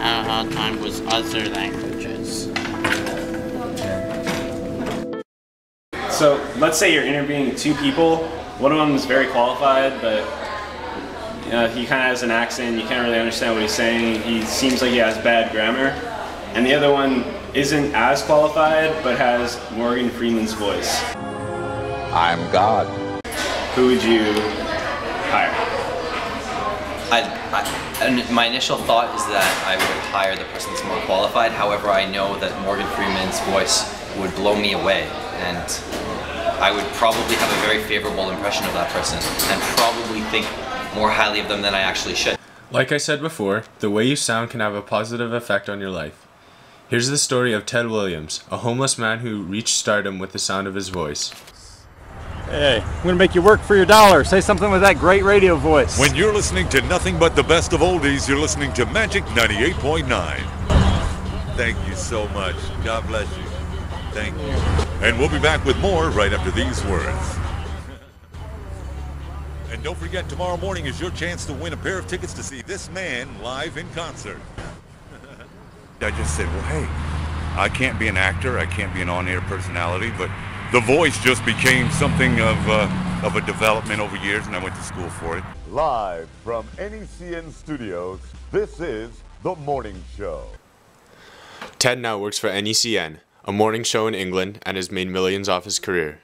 time was other languages. So let's say you're interviewing two people. One of them is very qualified, but he kind of has an accent. You can't really understand what he's saying. He seems like he has bad grammar. And the other one isn't as qualified, but has Morgan Freeman's voice. I'm God. Who would you hire? And my initial thought is that I would hire the person that's more qualified. However, I know that Morgan Freeman's voice would blow me away, and I would probably have a very favorable impression of that person and probably think more highly of them than I actually should. Like I said before, the way you sound can have a positive effect on your life. Here's the story of Ted Williams, a homeless man who reached stardom with the sound of his voice. Hey, I'm gonna make you work for your dollar. Say something with that great radio voice. When you're listening to nothing but the best of oldies, you're listening to Magic 98.9. Thank you so much. God bless you. Thank you. And we'll be back with more right after these words. And don't forget, tomorrow morning is your chance to win a pair of tickets to see this man live in concert. I just said, well, hey, I can't be an actor, I can't be an on-air personality, but the voice just became something of a development over years, and I went to school for it. Live from NECN Studios, this is The Morning Show. Ted now works for NECN, a morning show in England, and has made millions off his career.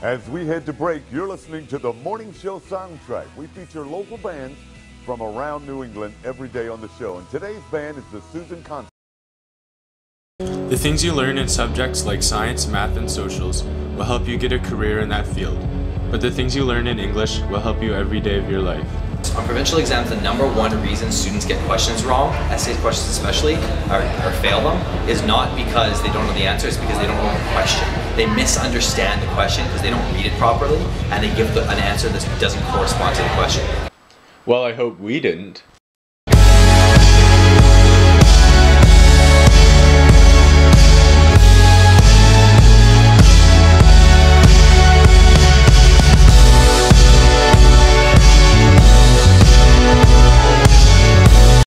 As we head to break, you're listening to The Morning Show soundtrack. We feature local bands from around New England every day on the show, and today's band is the Susan Concert. The things you learn in subjects like science, math, and socials will help you get a career in that field. But the things you learn in English will help you every day of your life. On provincial exams, the number one reason students get questions wrong, essay questions especially, or fail them, is not because they don't know the answer, it's because they don't know the question. They misunderstand the question because they don't read it properly, and they give an answer that doesn't correspond to the question. Well, I hope we didn't.